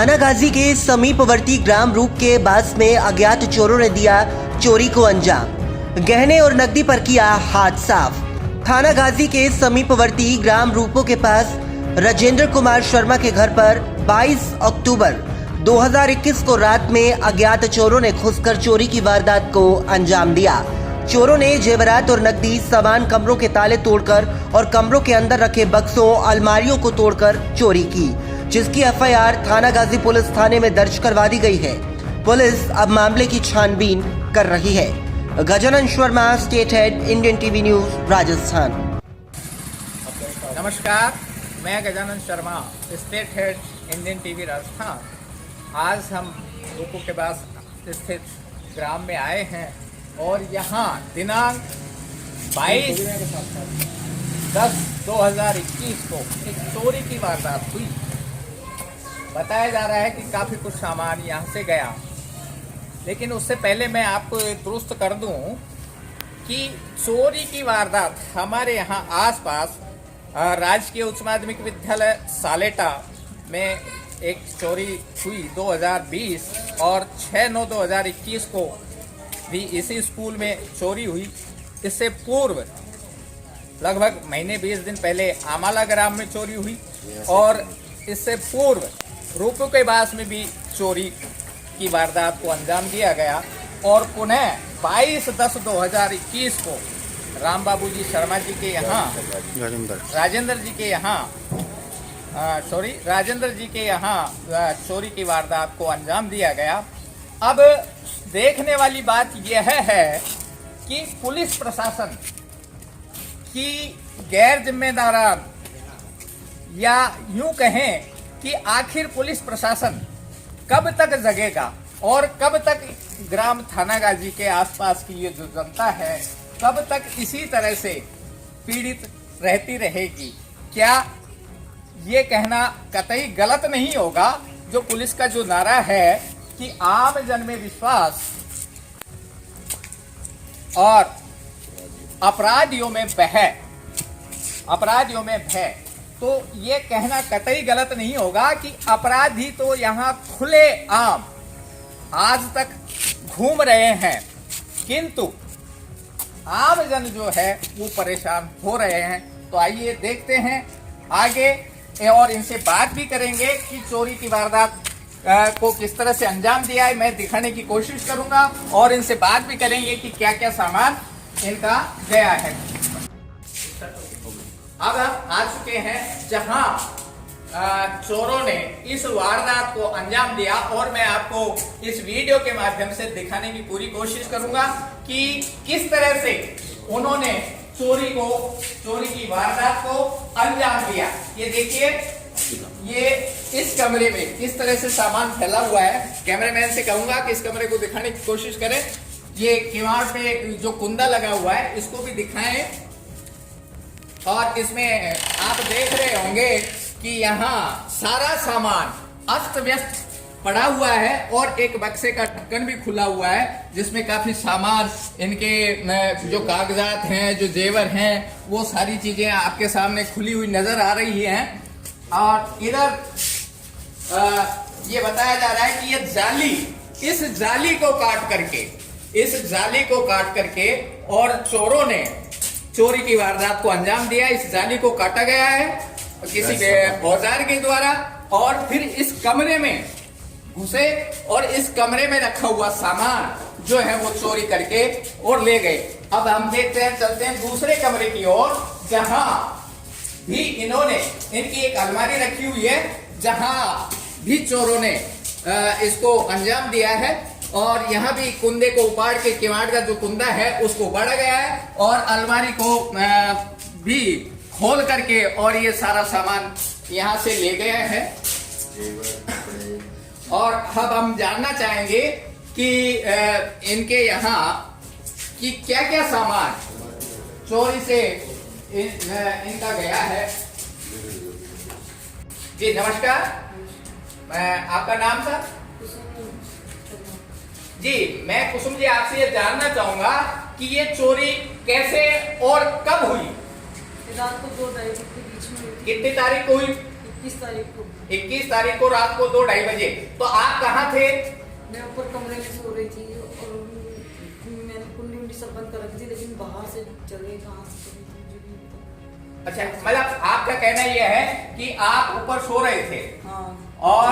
थानागाजी के समीपवर्ती ग्राम रूप के बास में अज्ञात चोरों ने दिया चोरी को अंजाम। गहने और नकदी पर किया हाथ साफ। थानागाजी के समीपवर्ती ग्राम रूपों के पास राजेंद्र कुमार शर्मा के घर पर 22 अक्टूबर 2021 को रात में अज्ञात चोरों ने घुसकर चोरी की वारदात को अंजाम दिया। चोरों ने जेवरात और नकदी सामान कमरों के ताले तोड़कर और कमरों के अंदर रखे बक्सों अलमारियों को तोड़कर चोरी की, जिसकी एफआईआर थानागाजी पुलिस थाने में दर्ज करवा दी गई है। पुलिस अब मामले की छानबीन कर रही है। Gajanan Sharma, state head, Indian TV news, Rajasthan. नमस्कार, मैं Gajanan Sharma, state head, Indian TV Rajasthan. आज हम रूपों के पास स्थित ग्राम में आए हैं और यहाँ दिनांक 22/10/2021 को एक चोरी की वारदात हुई। बताया जा रहा है कि काफ़ी कुछ सामान यहाँ से गया, लेकिन उससे पहले मैं आपको दुरुस्त कर दूं कि चोरी की वारदात हमारे यहाँ आसपास राजकीय उच्च माध्यमिक विद्यालय सालेटा में एक चोरी हुई 2020 और 6/9/2021 को भी इसी स्कूल में चोरी हुई। इससे पूर्व लगभग महीने 20 दिन पहले आमाला ग्राम में चोरी हुई और इससे पूर्व रूपों के पास में भी चोरी की वारदात को अंजाम दिया गया और पुनः 22/10/2021 को राम बाबू जी शर्मा जी के यहाँ राजेंद्र जी के यहाँ चोरी की वारदात को अंजाम दिया गया। अब देखने वाली बात यह है कि पुलिस प्रशासन की गैर जिम्मेदारान या यूं कहें कि आखिर पुलिस प्रशासन कब तक जगेगा और कब तक ग्राम थानागाजी के आसपास की ये जो जनता है कब तक इसी तरह से पीड़ित रहती रहेगी। क्या ये कहना कतई गलत नहीं होगा जो पुलिस का जो नारा है कि आम जन में विश्वास और अपराधियों में भय, तो ये कहना कतई गलत नहीं होगा कि अपराधी तो यहाँ खुले आम आज तक घूम रहे हैं, किंतु आम जन जो है वो परेशान हो रहे हैं। तो आइए देखते हैं आगे और इनसे बात भी करेंगे कि चोरी की वारदात को किस तरह से अंजाम दिया है, मैं दिखाने की कोशिश करूंगा और इनसे बात भी करेंगे कि क्या क्या सामान इनका गया है। अब हम आ चुके हैं जहां चोरों ने इस वारदात को अंजाम दिया और मैं आपको इस वीडियो के माध्यम से दिखाने की पूरी कोशिश करूंगा कि किस तरह से उन्होंने चोरी की वारदात को अंजाम दिया। ये देखिए, ये इस कमरे में किस तरह से सामान फैला हुआ है। कैमरामैन से कहूंगा कि इस कमरे को दिखाने की कोशिश करें। ये किवाड़ पे जो कुंदा लगा हुआ है इसको भी दिखाएं और इसमें आप देख रहे होंगे कि यहाँ सारा सामान अस्त व्यस्त पड़ा हुआ है और एक बक्से का ढक्कन भी खुला हुआ है जिसमें काफी सामान, इनके जो कागजात हैं, जो जेवर हैं, वो सारी चीजें आपके सामने खुली हुई नजर आ रही हैं। और इधर ये बताया जा रहा है कि ये जाली, इस जाली को काट करके और चोरों ने चोरी की वारदात को अंजाम दिया। इस जाली को काटा गया है किसी औजार के द्वारा और फिर इस कमरे में घुसे और इस कमरे में रखा हुआ सामान जो है वो चोरी करके और ले गए। अब हम देखते हैं, चलते हैं दूसरे कमरे की ओर जहां भी इन्होंने, इनकी एक अलमारी रखी हुई है जहां भी चोरों ने इसको अंजाम दिया है और यहाँ भी कुंदे को उपाड़ के किवाड़ का जो कुंदा है उसको उपाड़ा गया है और अलमारी को भी खोल करके और ये सारा सामान यहाँ से ले गए हैं। और अब हम जानना चाहेंगे कि इनके यहाँ कि क्या क्या सामान चोरी से इनका गया है। जी नमस्कार, आपका नाम सर? जी, मैं कुसुम जी आपसे ये जानना चाहूंगा कि ये चोरी कैसे और कब हुई? रात को 2 तारीख के बीच में। कितनी तारीख को हुई? 21 तारीख को। 21 तारीख को रात को 2-2:30 बजे। तो आप कहाँ थे? मैं ऊपर कमरे में सो रही थी और मैंने कुंडी सब बंद कर रखी थी, लेकिन बाहर से चले कहाँ से चली थी मुझे भी नहीं पता। अच्छा, मतलब आपका कहना यह है कि आप ऊपर सो रहे थे हाँ। और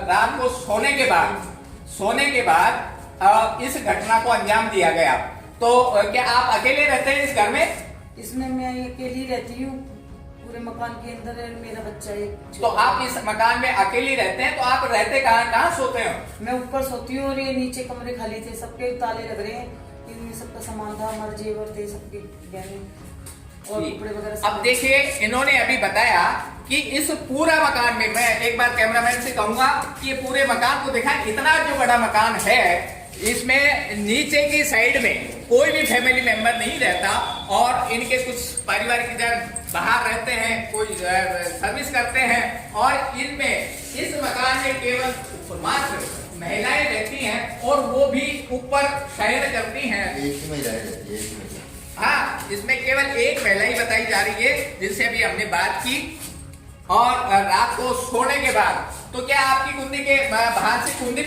रात को सोने के बाद इस घटना को अंजाम दिया गया। तो क्या आप अकेले रहते हैं इस घर में? इसमें मैं अकेली रहती हूँ, पूरे मकान के अंदर है मेरा बच्चा एक। तो आप इस मकान में अकेली रहते हैं, तो आप रहते कहाँ सोते हो? मैं ऊपर सोती हूँ और ये नीचे कमरे खाली थे, सबके ताले लग रहे हैं, इनमें सबका सामान था, हमारे जेवर थे, सबके गहने और कपड़े वगैरह सब। अब देखिए, इन्होंने अभी बताया कि इस पूरा मकान में, मैं एक बार कैमरामैन से कहूंगा कि ये पूरे मकान को दिखाएं। इतना जो बड़ा मकान है, इसमें नीचे की साइड में कोई भी फैमिली मेंबर नहीं रहता और इनके कुछ पारिवारिक जन बाहर रहते हैं, कोई सर्विस करते हैं और इनमें इस मकान में केवल मात्र महिलाएं रहती हैं और वो भी ऊपर शयन करती हैं। एक ही महिला रहती है, एक महिला। हाँ, इसमें केवल एक महिला ही बताई जा रही है जिनसे अभी हमने बात की। और रात को सोने के बाद तो क्या आपकी कुंडी के बाहर से कुंडी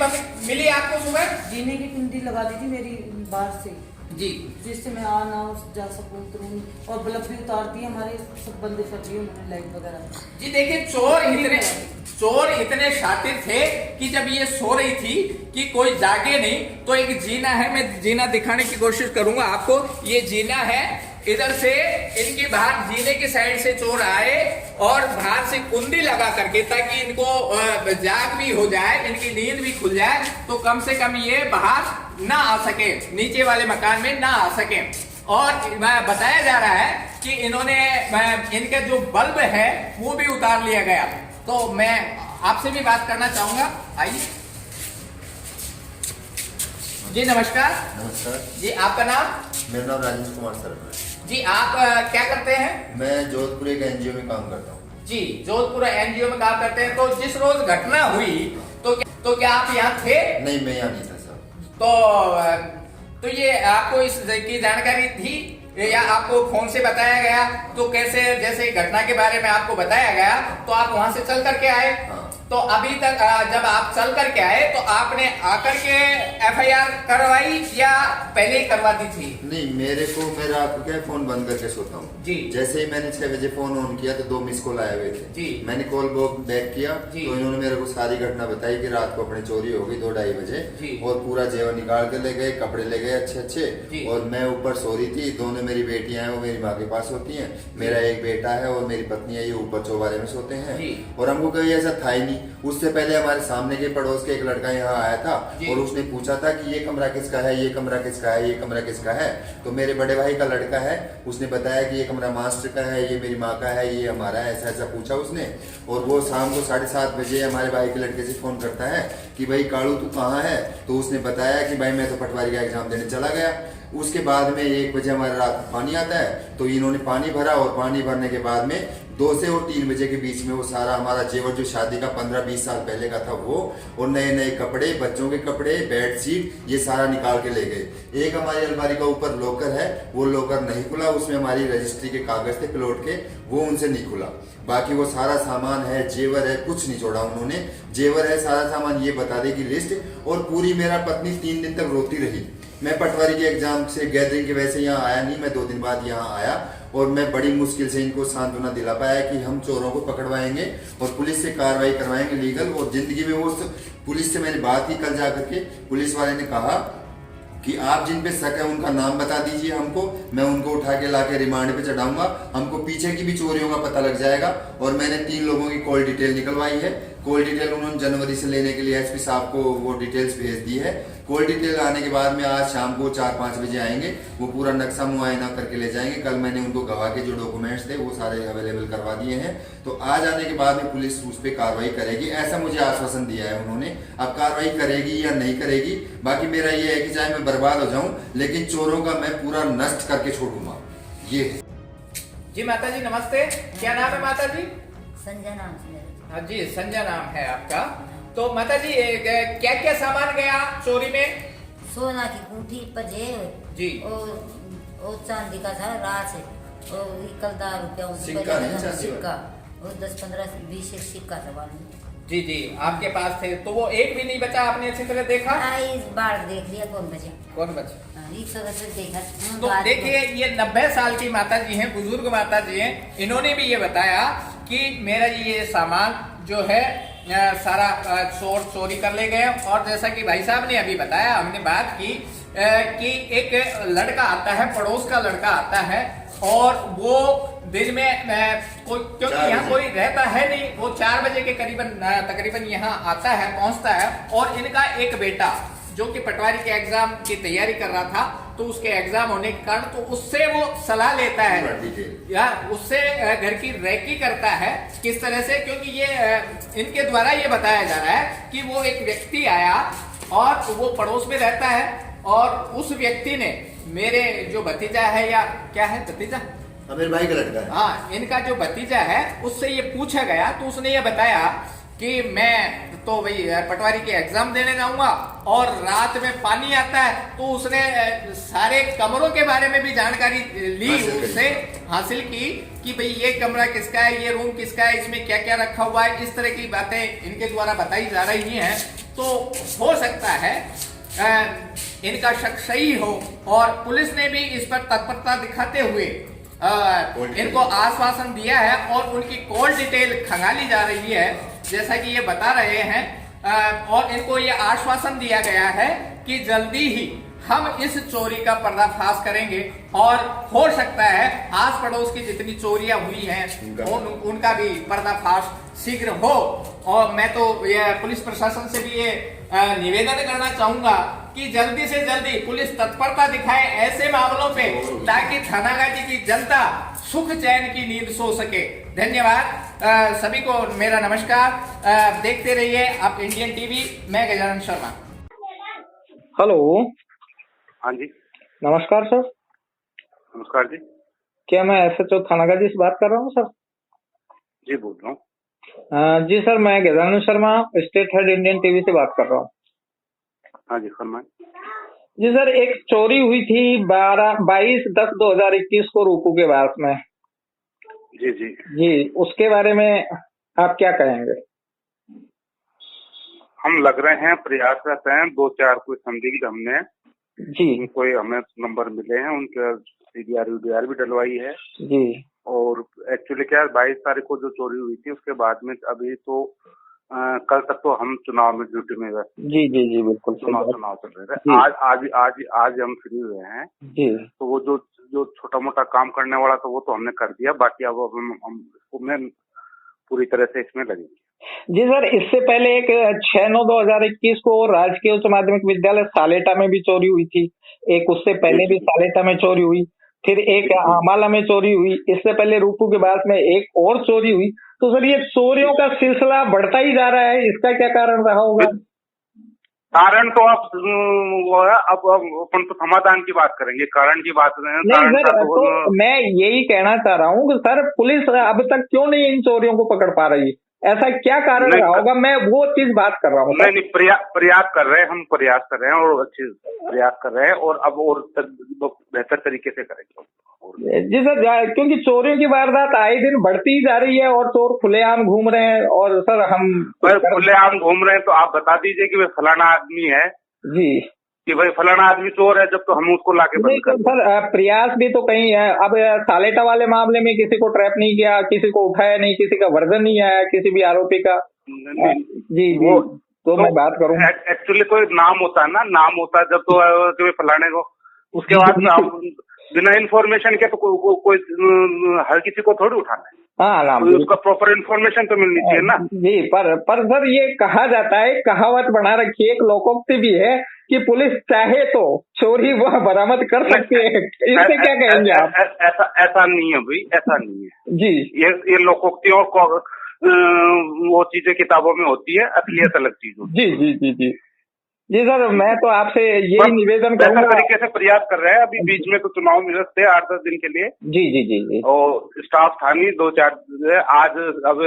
मिली आपको सुबह? जीने की कुंडी लगा दी थी मेरी बाहर से जी, जिससे मैं आ ना जा सकूं तुरंत, और बल्ब भी उतार दिए हमारे, सब बंद कर दिए उन्होंने, लाइट वगैरह। जी देखिए, चोर इतने शातिर थे कि जब ये सो रही थी कि कोई जागे नहीं, तो एक जीना है, मैं जीना दिखाने की कोशिश करूंगा आपको। ये जीना है, इधर से इनकी बाहर जीने की साइड से चोर आए और बाहर से कुंडी लगा करके, ताकि इनको जाग भी हो जाए, इनकी नींद भी खुल जाए, तो कम से कम ये बाहर ना आ सके, नीचे वाले मकान में ना आ सके। और बताया जा रहा है कि इन्होंने इनका जो बल्ब है वो भी उतार लिया गया। तो मैं आपसे भी बात करना चाहूंगा, आइए जी। नमस्कार। नमस्कार जी, आपका नाम? मेरा नाम राजेश कुमार शर्मा है जी। आप क्या करते हैं? मैं जोधपुर एक एनजीओ में काम करता हूँ जी, जोधपुर एनजीओ में काम करते हैं। तो जिस रोज घटना हुई तो क्या आप यहाँ थे? नहीं, मैं यहाँ नहीं था सर। तो ये आपको इसकी जानकारी थी या आपको फोन से बताया गया? तो कैसे, जैसे घटना के बारे में आपको बताया गया तो आप वहां से चल करके आए? हाँ। तो अभी तक जब आप चल करके आए तो आपने आकर के एफआईआर करवाई या पहले ही करवा दी थी? नहीं, मेरा आपको क्या, फोन बंद करके सोता हूँ जी। जैसे ही मैंने 6 बजे फोन ऑन किया तो 2 मिस कॉल आए हुए थे जी। मैंने कॉल बैक किया जी। तो इन्होंने मेरे को सारी घटना बताई कि रात को अपनी चोरी हो गई 2-2:30 बजे जी। और पूरा जेवर निकाल के ले गए, कपड़े ले गए अच्छे जी। अच्छे, और मैं ऊपर सो रही थी। दोनों मेरी बेटियां हैं, वो मेरी माँ के पास होती हैं। मेरा एक बेटा है और मेरी पत्नी है, ये ऊपर चौबारे में सोते हैं। और हमको कभी ऐसा था ही नहीं। उससे पहले हमारे सामने के पड़ोस के एक लड़का यहाँ आया था और उसने पूछा था कि ये कमरा किसका है, ये कमरा किसका है, ये कमरा किसका है। तो मेरे बड़े भाई का लड़का है, उसने बताया कि ये कमरा मास्टर का है, ये मेरी माँ का है, ये हमारा है, ऐसा ऐसा पूछा उसने। और वो शाम को 7:30 बजे हमारे भाई के लड़के से फोन करता है कि भाई कालू तू कहाँ है? तो उसने बताया कि भाई मैं तो पटवारी का एग्जाम देने चला गया। उसके बाद में 1 बजे हमारे रात को पानी आता है, तो इन्होंने पानी भरा और पानी भरने के बाद में 2 से और 3 बजे के बीच में वो सारा हमारा जेवर जो शादी का 15-20 साल पहले का था वो, और नए नए कपड़े, बच्चों के कपड़े, बेडशीट, ये सारा निकाल के ले गए। एक हमारी अलमारी का ऊपर लॉकर है, वो लॉकर नहीं खुला, उसमें हमारी रजिस्ट्री के कागज थे प्लॉट के, वो उनसे नहीं खुला। बाकी वो सारा सामान है, जेवर है, कुछ नहीं छोड़ा उन्होंने। जेवर है, सारा सामान, ये बता देगी लिस्ट। और पूरी मेरा पत्नी 3 दिन तक रोती रही। मैं पटवारी के एग्जाम से गैदरिंग के वैसे यहाँ आया नहीं, मैं 2 दिन बाद यहाँ आया और मैं बड़ी मुश्किल से इनको सांत्वना दिला पाया कि हम चोरों को पकड़वाएंगे और पुलिस से कार्रवाई करवाएंगे लीगल। और जिंदगी में वो पुलिस से मैंने बात की कल जाकर के, पुलिस वाले ने कहा कि आप जिन पे शक है उनका नाम बता दीजिए हमको, मैं उनको उठा के लाके रिमांड पे चढ़ाऊंगा, हमको पीछे की भी चोरियों का पता लग जाएगा। और मैंने 3 लोगों की कॉल डिटेल निकलवाई है। कॉल डिटेल उन्होंने जनवरी से लेने के लिए एसपी साहब को वो डिटेल्स भेज दी है। कॉल डिटेल आने के बाद में आज शाम को 4-5 बजे आएंगे, वो पूरा नक्शा मुआयना करके ले जाएंगे। कल मैंने उनको गवाह के जो डॉक्यूमेंट्स थे वो सारे अवेलेबल करवा दिए हैं। तो आज आने के बाद में पुलिस उस पर कार्रवाई करेगी, ऐसा मुझे आश्वासन दिया है उन्होंने। अब कार्रवाई करेगी या नहीं करेगी, बाकी मेरा ये है कि चाहे मैं बर्बाद हो जाऊं लेकिन चोरों का मैं पूरा नष्ट करके छोड़ूंगा। ये जी माता जी नमस्ते, क्या नाम है माता जी? संजय नाम से मेरा। हाँ जी, संजय नाम है आपका। तो माता जी क्या क्या सामान गया चोरी में? सोना की अंगूठी पजेब जी, और चांदी का था रास और 1,000 रुपया सिक्का नहीं, चांदी सिक्का वो 10-15-20 एक सिक्का था वाली। जी जी, आपके पास थे तो वो एक भी नहीं बचा, आपने अच्छी तरह देखा? हाँ, इस बार देख लिया कौन बचे। कौन बचा? हाँ, एक सदस्य देखा। तो देखिए, ये 90 साल की माता जी हैं, बुजुर्ग माता जी हैं, इन्होंने भी ये बताया कि मेरा ये सामान जो है सारा चोरी कर ले गए। और जैसा कि भाई साहब ने अभी बताया, हमने बात की कि एक लड़का आता है, पड़ोस का लड़का आता है और वो दिन में क्योंकि यहाँ कोई रहता है नहीं, वो 4 बजे के तकरीबन यहाँ आता है, पहुंचता है। और इनका एक बेटा जो कि पटवारी के एग्जाम की तैयारी कर रहा था, तो उसके एग्जाम होने के कारण तो उससे वो सलाह लेता है या उससे घर की रैकी करता है किस तरह से, क्योंकि ये इनके द्वारा ये बताया जा रहा है कि वो एक व्यक्ति आया और वो पड़ोस में रहता है और उस व्यक्ति ने मेरे जो भतीजा है, या क्या है भतीजा, मेरे भाई का लड़का है, हाँ, इनका जो भतीजा है उससे ये पूछा गया तो उसने ये बताया कि मैं तो भाई पटवारी के एग्जाम देने जाऊंगा और रात में पानी आता है, तो उसने सारे कमरों के बारे में भी जानकारी ली, उससे हासिल की कि भाई ये कमरा किसका है, ये रूम किसका है, इसमें क्या क्या रखा हुआ है, इस तरह की बातें इनके द्वारा बताई जा रही हैं। तो हो सकता है इनका शक सही हो और पुलिस ने भी इस पर तत्परता दिखाते हुए इनको आश्वासन दिया है और उनकी कॉल डिटेल खंगाली जा रही है, जैसा कि ये बता रहे हैं। और इनको ये आश्वासन दिया गया है कि जल्दी ही हम इस चोरी का पर्दाफाश करेंगे और हो सकता है आस पड़ोस की जितनी चोरियां हुई हैं उनका भी पर्दाफाश शीघ्र हो। और मैं तो ये पुलिस प्रशासन से भी ये निवेदन करना चाहूंगा कि जल्दी से जल्दी पुलिस तत्परता दिखाए ऐसे मामलों पे, ताकि थानागाजी की जनता सुख चैन की नींद सो सके। धन्यवाद सभी को, मेरा नमस्कार। देखते रहिए आप इंडियन टीवी। मैं गजानन शर्मा। हेलो। हाँ जी, नमस्कार सर। नमस्कार जी। क्या मैं SHO थानागाजी से बात कर रहा हूँ सर? जी बोल रहा हूँ। जी सर, मैं Gajanan Sharma state head Indian TV से बात कर रहा हूँ। हाँ जी, फरमाएं। जी सर, एक चोरी हुई थी 22/10/2021 को रूपू के पास में। जी जी जी, उसके बारे में आप क्या कहेंगे? हम लग रहे हैं, प्रयासरत हैं। 2-4 कोई संदिग्ध हमने जी कोई हमें नंबर मिले हैं, उनके CDR भी डलवाई है। जी। और एक्चुअली क्या है, 22 तारीख को जो चोरी हुई थी उसके बाद में अभी तो कल तक तो हम चुनाव में ड्यूटी में गए। जी जी जी, बिल्कुल चुनाव चल रहे थे। आज हम फ्री हुए हैं। जी। तो वो जो छोटा मोटा काम करने वाला था वो तो हमने कर दिया, बाकी अब हम पूरी तरह से इसमें लगेंगे। जी सर, इससे पहले एक 6/9/2021 को राजकीय उच्च माध्यमिक विद्यालय सालेटा में भी चोरी हुई थी। एक उससे पहले भी सालेटा में चोरी हुई, फिर एक अमाला में चोरी हुई, इससे पहले रूपू के पास में एक और चोरी हुई। तो सर, ये चोरियों का सिलसिला बढ़ता ही जा रहा है, इसका क्या कारण रहा होगा? कारण तो आप वो है, अब अपन तो समाधान की बात करेंगे, कारण की बात नहीं सर, तो मैं यही कहना चाह रहा हूँ कि सर, पुलिस अब तक क्यों नहीं इन चोरियों को पकड़ पा रही? ऐसा क्या कारण रहा होगा? मैं वो चीज बात कर रहा हूँ। नहीं, प्रयास कर रहे हैं, हम प्रयास कर रहे हैं और अच्छे प्रयास कर रहे हैं और अब और बेहतर तरीके से करेंगे। जी सर, क्योंकि चोरियों की वारदात आए दिन बढ़ती ही जा रही है और चोर खुलेआम घूम रहे हैं। और सर, हम खुलेआम घूम रहे हैं तो आप बता दीजिए कि वे फलाना आदमी है जी, कि भाई फलाना आदमी चोर है, जब तो हम उसको लाके बंद कर दें। सर, प्रयास भी तो कहीं है। अब सालेटा वाले मामले में किसी को ट्रैप नहीं किया, किसी को उठाया नहीं, किसी का वर्जन नहीं आया किसी भी आरोपी का। जी जी, तो मैं बात करूँ, एक्चुअली कोई नाम होता है ना, नाम होता है जब तो फलाने को, उसके बाद बिना इन्फॉर्मेशन के तो कोई हर किसी को थोड़ी उठाना है। हाँ, नाम तो उसका प्रॉपर इन्फॉर्मेशन तो मिलनी चाहिए ना। जी, पर सर, ये कहा जाता है, कहावत बना रखी है, एक लोकोक्ति भी है कि पुलिस चाहे तो चोरी वह बरामद कर सकती है। इससे क्या कहेंगे आप? ऐसा नहीं है भाई, ऐसा नहीं है जी। ये लोकोक्तियों को वो चीजें किताबों में होती है, असलियत अलग चीज होती है। जी जी जी जी जी सर, मैं तो आपसे यही निवेदन करूंगा। तरीके से प्रयास कर रहे हैं। अभी बीच में तो चुनाव मिले थे 8-10 दिन के लिए। जी जी जी जी। और स्टाफ था नहीं, 2-4 आज अब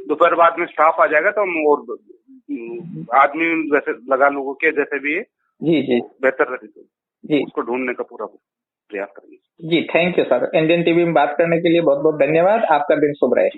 दोपहर बाद में स्टाफ आ जाएगा तो हम और आदमी वैसे लगा लोगों के जैसे भी जी जी बेहतर तरीके जी उसको ढूंढने का पूरा प्रयास करेंगे। जी, thank you sir. Indian TV में बात करने के लिए बहुत बहुत धन्यवाद। आपका दिन शुभ रहे।